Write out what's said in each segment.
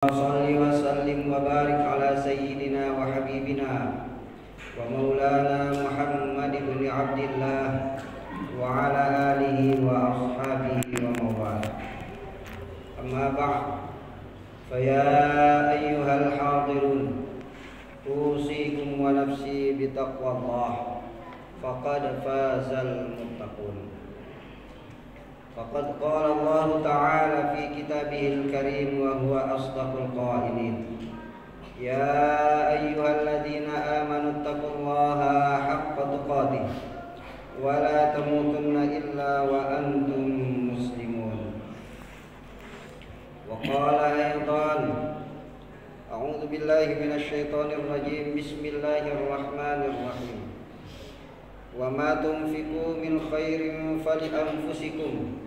Salli wa sallim wa barik ala sayyidina wa habibina wa maulana Muhammad ibn Abdillah wa ala alihi wa ashabihi wa mawala. Amma ba'd, fa ya ayyuhal hadirun, usikum wa nafsi bi taqwallah, faqad fazal muttaqun. Faqad qala Allah Ta'ala fi kitabihil karim wa huwa asdaqul qailin. Ya ayyuhalladzina amanu taqullaha haqqa tuqatih wa la tamutunna illa wa antum muslimun. Wa qala aydan, a'udzu billahi minasy syaithanir rajim. Bismillahirrahmanirrahim. Wa ma tunfiqu min khairin fali anfusikum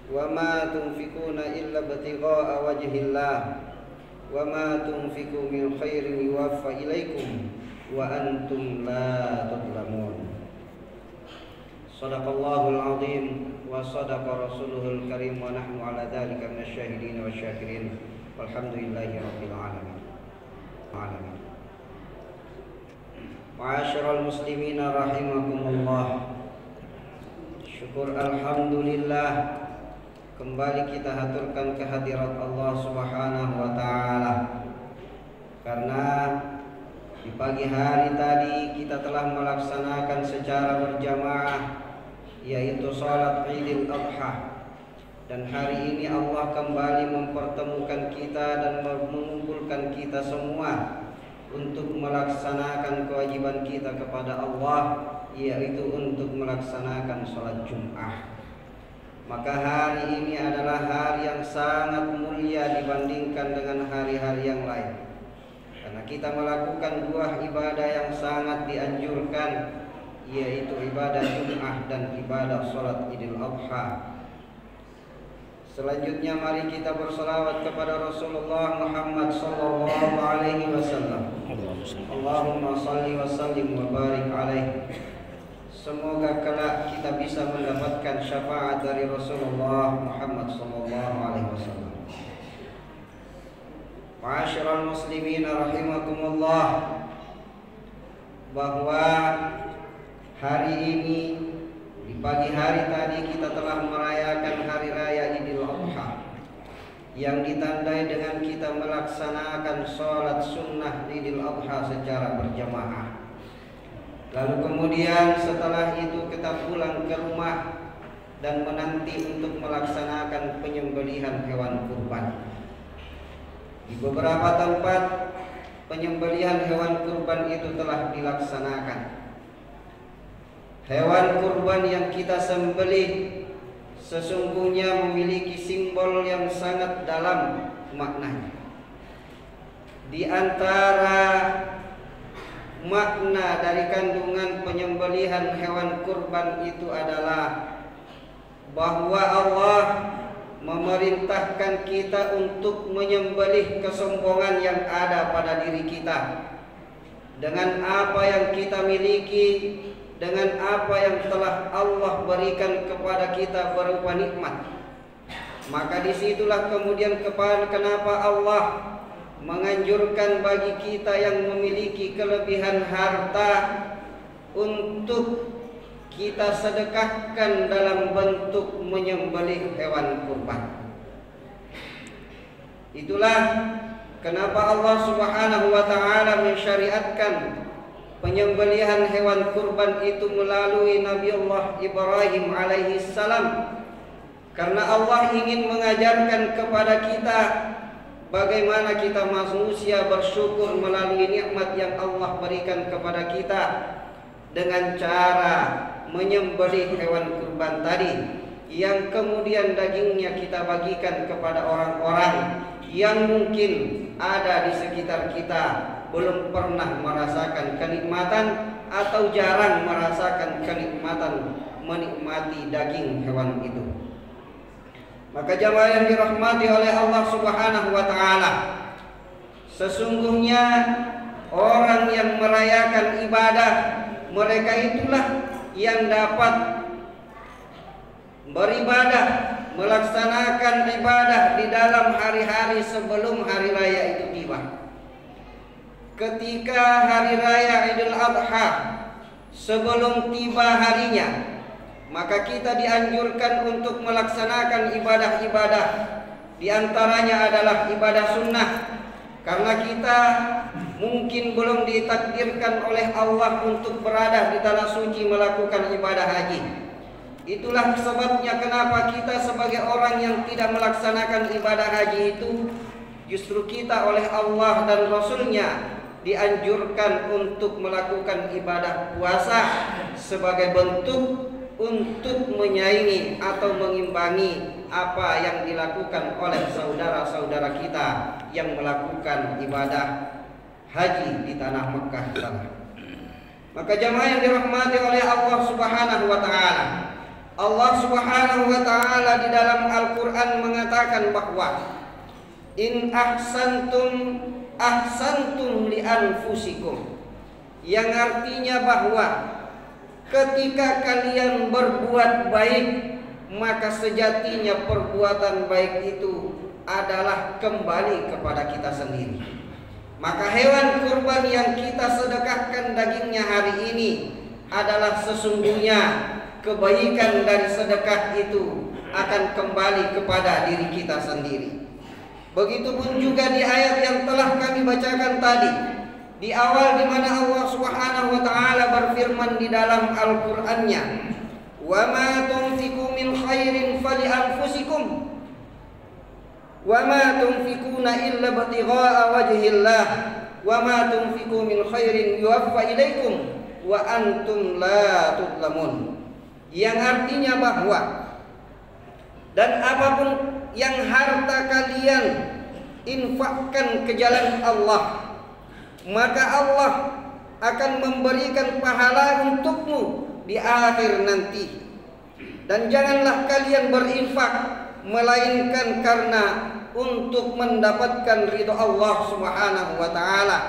wa ma tunfiquna illa ibtigha'a wajhillah wa ma tunfiqu min khairin yuwaffa ilaikum wa antum la tudlamun. Shadaqallahul azim wa shadaqa rasuluhul karim wa nahnu ala dzalika minasyahidin wasyakirin walhamdulillahi rabbil alamin. Ma'asyiral muslimin rahimakumullah. Syukur alhamdulillah, kembali kita haturkan kehadirat Allah Subhanahu wa taala. Karena di pagi hari tadi kita telah melaksanakan secara berjamaah, yaitu salat Idul Adha. Dan hari ini Allah kembali mempertemukan kita dan mengumpulkan kita semua untuk melaksanakan kewajiban kita kepada Allah, yaitu untuk melaksanakan sholat Jum'ah. Maka hari ini adalah hari yang sangat mulia dibandingkan dengan hari-hari yang lain, karena kita melakukan dua ibadah yang sangat dianjurkan, yaitu ibadah Jum'ah dan ibadah sholat Idul Adha. Selanjutnya mari kita berselawat kepada Rasulullah Muhammad sallallahu alaihi wasallam. Allahumma salli wa sallim wa barik alaihi. Semoga kelak kita bisa mendapatkan syafaat dari Rasulullah Muhammad sallallahu alaihi wasallam. Ma'asyiral muslimin rahimakumullah, bahwa hari ini di pagi hari tadi kita telah merayakan hari raya Idul Adha yang ditandai dengan kita melaksanakan sholat sunnah Idul Adha secara berjamaah. Lalu kemudian setelah itu kita pulang ke rumah dan menanti untuk melaksanakan penyembelihan hewan kurban. Di beberapa tempat penyembelihan hewan kurban itu telah dilaksanakan. Hewan kurban yang kita sembelih sesungguhnya memiliki simbol yang sangat dalam maknanya. Di antara makna dari kandungan penyembelihan hewan kurban itu adalah bahwa Allah memerintahkan kita untuk menyembelih kesombongan yang ada pada diri kita dengan apa yang kita miliki, dengan apa yang telah Allah berikan kepada kita berupa nikmat. Maka disitulah kemudian kenapa Allah menganjurkan bagi kita yang memiliki kelebihan harta untuk kita sedekahkan dalam bentuk menyembelih hewan kurban. Itulah kenapa Allah Subhanahu wa taala mensyariatkan penyembelihan hewan kurban itu melalui Nabi Allah Ibrahim alaihi salam, karena Allah ingin mengajarkan kepada kita bagaimana kita manusia bersyukur melalui nikmat yang Allah berikan kepada kita dengan cara menyembelih hewan kurban tadi, yang kemudian dagingnya kita bagikan kepada orang-orang yang mungkin ada di sekitar kita, belum pernah merasakan kenikmatan atau jarang merasakan kenikmatan menikmati daging hewan itu. Maka jamaah yang dirahmati oleh Allah Subhanahu wa taala, sesungguhnya orang yang merayakan ibadah, mereka itulah yang dapat beribadah melaksanakan ibadah di dalam hari-hari sebelum hari raya itu tiba. Ketika hari raya Idul Adha sebelum tiba harinya, maka kita dianjurkan untuk melaksanakan ibadah-ibadah. Di antaranya adalah ibadah sunnah, karena kita mungkin belum ditakdirkan oleh Allah untuk berada di tanah suci melakukan ibadah haji. Itulah sebabnya kenapa kita sebagai orang yang tidak melaksanakan ibadah haji itu, justru kita oleh Allah dan Rasulnya dianjurkan untuk melakukan ibadah puasa sebagai bentuk untuk menyaingi atau mengimbangi apa yang dilakukan oleh saudara-saudara kita yang melakukan ibadah haji di tanah Mekah sana. Maka jamaah yang dirahmati oleh Allah Subhanahu wa taala, Allah Subhanahu wa taala di dalam Al-Qur'an mengatakan bahwa in ahsantum ahsantum li anfusikum, yang artinya bahwa ketika kalian berbuat baik, maka sejatinya perbuatan baik itu adalah kembali kepada kita sendiri. Maka hewan kurban yang kita sedekahkan dagingnya hari ini adalah sesungguhnya kebaikan dari sedekah itu akan kembali kepada diri kita sendiri. Begitupun juga di ayat yang telah kami bacakan tadi, di awal di mana Allah Subhanahu wa taala berfirman di dalam Al-Qur'annya, "Wa ma tunfiqu min khairin fali anfusikum wa ma tunfiquna illa ibtigha'a wajhillah wa ma tunfiqu min khairin yuwaffa ilaikum wa antum la tudlamun." Yang artinya bahwa dan apapun yang harta kalian infakkan ke jalan Allah, maka Allah akan memberikan pahala untukmu di akhir nanti. Dan janganlah kalian berinfak melainkan karena untuk mendapatkan ridho Allah Subhanahu wa taala.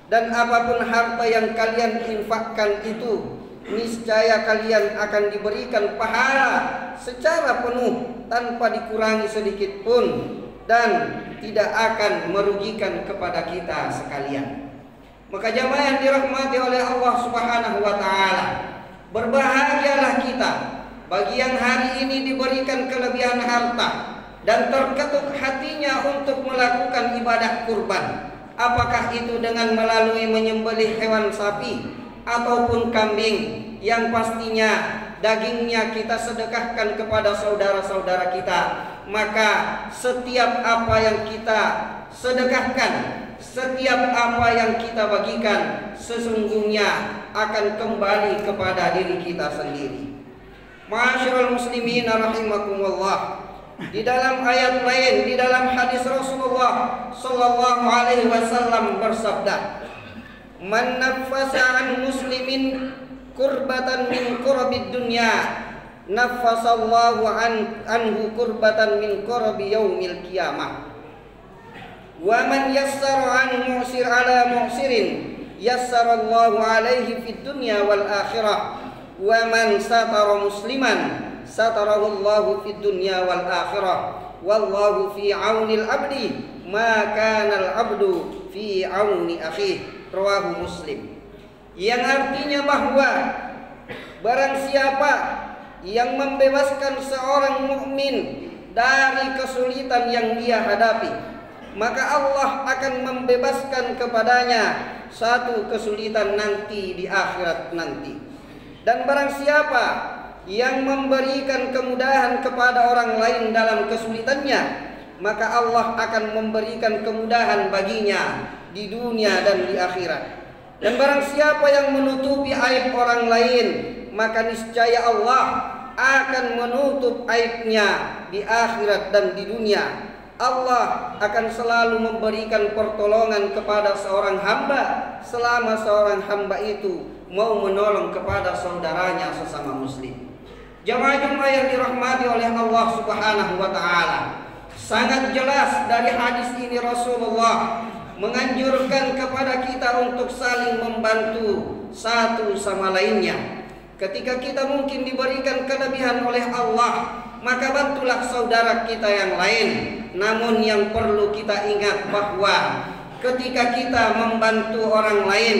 Dan apapun harta yang kalian infakkan itu, niscaya kalian akan diberikan pahala secara penuh tanpa dikurangi sedikit pun, dan tidak akan merugikan kepada kita sekalian. Maka jamaah yang dirahmati oleh Allah Subhanahu wa taala, berbahagialah kita bagi yang hari ini diberikan kelebihan harta dan terketuk hatinya untuk melakukan ibadah kurban. Apakah itu dengan melalui menyembelih hewan sapi ataupun kambing, yang pastinya dagingnya kita sedekahkan kepada saudara-saudara kita. Maka setiap apa yang kita sedekahkan, setiap apa yang kita bagikan, sesungguhnya akan kembali kepada diri kita sendiri. Ma'asyiral muslimin rahimakumullah, di dalam ayat lain, di dalam hadis Rasulullah sallallahu alaihi wasallam bersabda, "Man naffasa an muslimin kurbatan min kurabid dunya, naffasallahu anhu kurbatan min kurabi yaumil qiyamah. Wa man yassara an mu'sir ala mu'sirin, yassarallahu alaihi fid dunya wal akhirah. Wa man satara musliman, satarahullahu fid dunya wal akhirah. Wallahu fi aunil abdi, ma kana al abdu fi auni akhihi." Rawahu Muslim. Yang artinya bahwa barang siapa yang membebaskan seorang mukmin dari kesulitan yang dia hadapi, maka Allah akan membebaskan kepadanya satu kesulitan nanti di akhirat nanti. Dan barang siapa yang memberikan kemudahan kepada orang lain dalam kesulitannya, maka Allah akan memberikan kemudahan baginya di dunia dan di akhirat. Dan barang siapa yang menutupi aib orang lain, maka niscaya Allah akan menutup aibnya di akhirat dan di dunia. Allah akan selalu memberikan pertolongan kepada seorang hamba selama seorang hamba itu mau menolong kepada saudaranya sesama muslim. Jamaah-jamaah yang dirahmati oleh Allah Subhanahu wa taala, sangat jelas dari hadis ini Rasulullah menganjurkan kepada kita untuk saling membantu satu sama lainnya. Ketika kita mungkin diberikan kelebihan oleh Allah, maka bantulah saudara kita yang lain. Namun yang perlu kita ingat bahwa ketika kita membantu orang lain,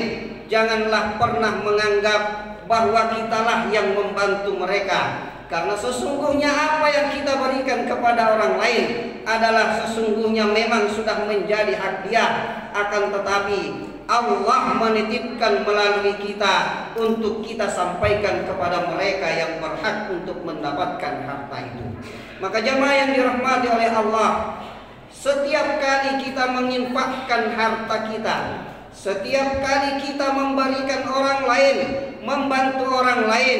janganlah pernah menganggap bahwa kitalah yang membantu mereka. Karena sesungguhnya apa yang kita berikan kepada orang lain adalah sesungguhnya memang sudah menjadi hak dia. Akan tetapi Allah menitipkan melalui kita untuk kita sampaikan kepada mereka yang berhak untuk mendapatkan harta itu. Maka jamaah yang dirahmati oleh Allah, setiap kali kita menginfakkan harta kita, setiap kali kita memberikan orang lain, membantu orang lain,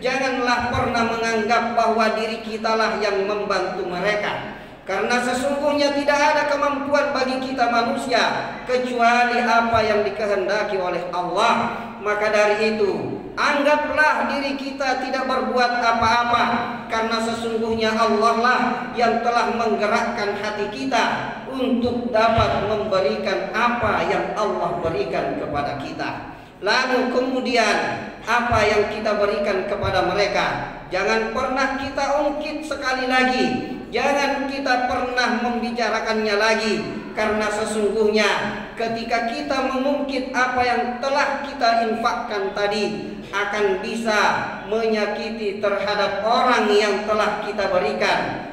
janganlah pernah menganggap bahwa diri kitalah yang membantu mereka. Karena sesungguhnya tidak ada kemampuan bagi kita manusia kecuali apa yang dikehendaki oleh Allah. Maka dari itu, anggaplah diri kita tidak berbuat apa-apa, karena sesungguhnya Allah lah yang telah menggerakkan hati kita untuk dapat memberikan apa yang Allah berikan kepada kita. Lalu kemudian apa yang kita berikan kepada mereka, jangan pernah kita ungkit sekali lagi, jangan kita pernah membicarakannya lagi. Karena sesungguhnya ketika kita mengungkit apa yang telah kita infakkan tadi, akan bisa menyakiti terhadap orang yang telah kita berikan.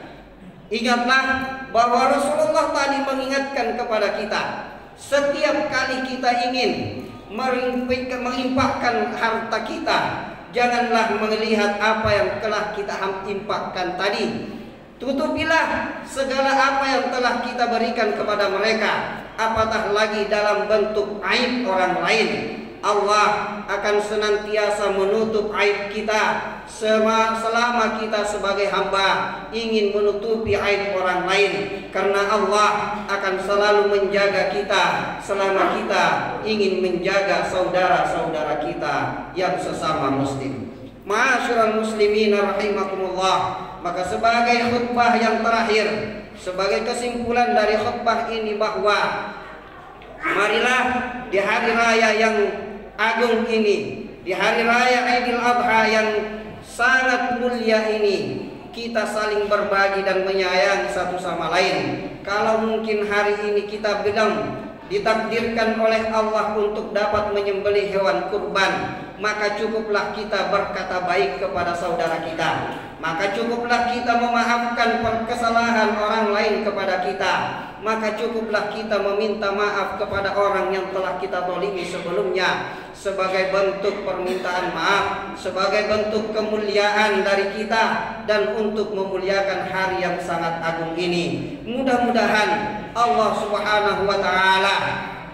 Ingatlah bahwa Rasulullah tadi mengingatkan kepada kita, setiap kali kita ingin menginfakkan harta kita, janganlah melihat apa yang telah kita infakkan tadi. Tutupilah segala apa yang telah kita berikan kepada mereka, apatah lagi dalam bentuk aib orang lain. Allah akan senantiasa menutup aib kita selama kita sebagai hamba ingin menutupi aib orang lain. Karena Allah akan selalu menjaga kita selama kita ingin menjaga saudara-saudara kita yang sesama muslim. Ma'asyiral muslimin rahimakumullah. Maka sebagai khutbah yang terakhir, sebagai kesimpulan dari khutbah ini, bahwa marilah di hari raya yang agung ini, di hari raya Idul Adha yang sangat mulia ini, kita saling berbagi dan menyayangi satu sama lain. Kalau mungkin hari ini kita bilang ditakdirkan oleh Allah untuk dapat menyembelih hewan kurban, maka cukuplah kita berkata baik kepada saudara kita. Maka cukuplah kita memaafkan kesalahan orang lain kepada kita. Maka cukuplah kita meminta maaf kepada orang yang telah kita zalimi sebelumnya, sebagai bentuk permintaan maaf, sebagai bentuk kemuliaan dari kita, dan untuk memuliakan hari yang sangat agung ini. Mudah-mudahan Allah Subhanahu wa Ta'ala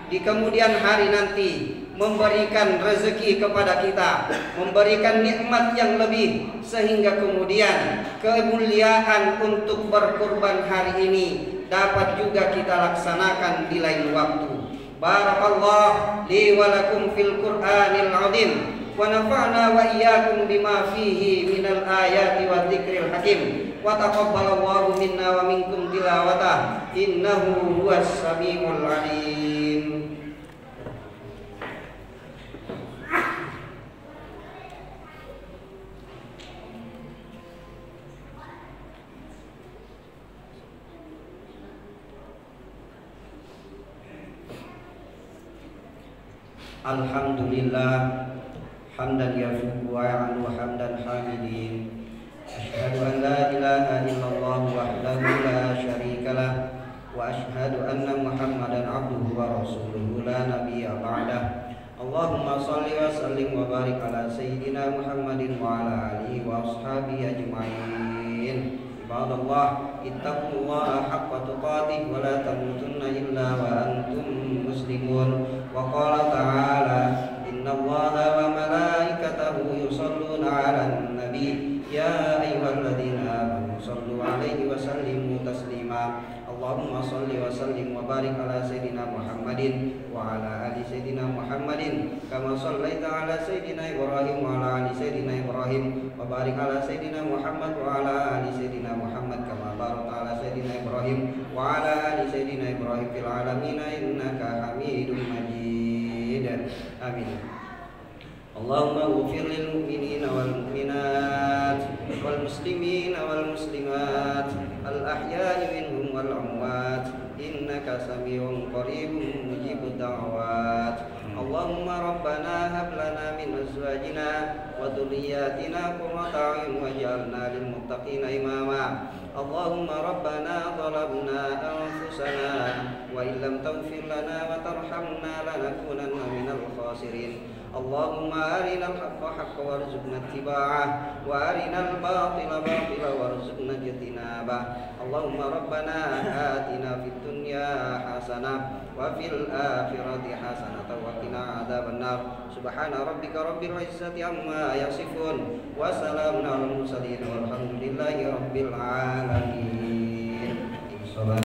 di kemudian hari nanti memberikan rezeki kepada kita, memberikan nikmat yang lebih, sehingga kemudian kemuliaan untuk berkurban hari ini dapat juga kita laksanakan di lain waktu. Barakallahu li wa lakum fil Qur'anil azim, wa nafa'na wa iyyakum bima fihi minal ayati wa dzikril hakim, wa taqabbalallahu minna wa minkum tilawatah, innahu huwas samiul alim. Alhamdulillah hamdan yafuqu wa ya'lu hamdan hamidin. Asyhadu an la ilaha illallah wahdahu la syarikalah, wa asyhadu anna Muhammadan abduhu wa rasuluhu la nabiyya ba'dah. Allahumma shalli wa sallim wa barik ala sayyidina Muhammadin wa ala alihi wa ashabihi ajma'in. Ibadallah, ittaqullaha haqqa tuqatih wa la tamutunna illa wa antum muslimun. Wa qala ta'ala, innallaha wa malaikatahu yusalluna 'alan nabi, ya ayyuhalladzina amanu shallu 'alaihi wa sallimu taslima. Allahumma shalli wa sallim wa barik ala sayyidina Muhammadin wa ala ali sayyidina Muhammadin kama shallaita ala sayyidina Ibrahim wa ala ali sayyidina Ibrahim, wa barik ala sayyidina Muhammad wa ala ali sayyidina Muhammad kama barakta ala sayyidina Ibrahim wa ala ali sayyidina Ibrahim fil alamin innaka Hamidum Majid. Amin. اللهم اغفر للمؤمنين والمؤمنات والمسلمين والمسلمات الأحياء منهم والأموات إنك سميع قريب مجيب الدعوات. اللهم ربنا هب لنا من أزواجنا وذرياتنا قرة أعين واجعلنا للمتقين إماما. اللهم ربنا ظلمنا أنفسنا وإن لم تغفر لنا وترحمنا لنكونن من الخاسرين. اللهم أرنا الحق حقا وارزقنا اتباعه وأرنا الباطل باطلا وارزقنا اجتنابه. اللهم ربنا آتنا في الدنيا حسنة وفي الآخرة حسنة وقنا عذاب النار. سبحان ربك رب العزة عما يصفون وسلام على المرسلين والحمد لله رب العالمين.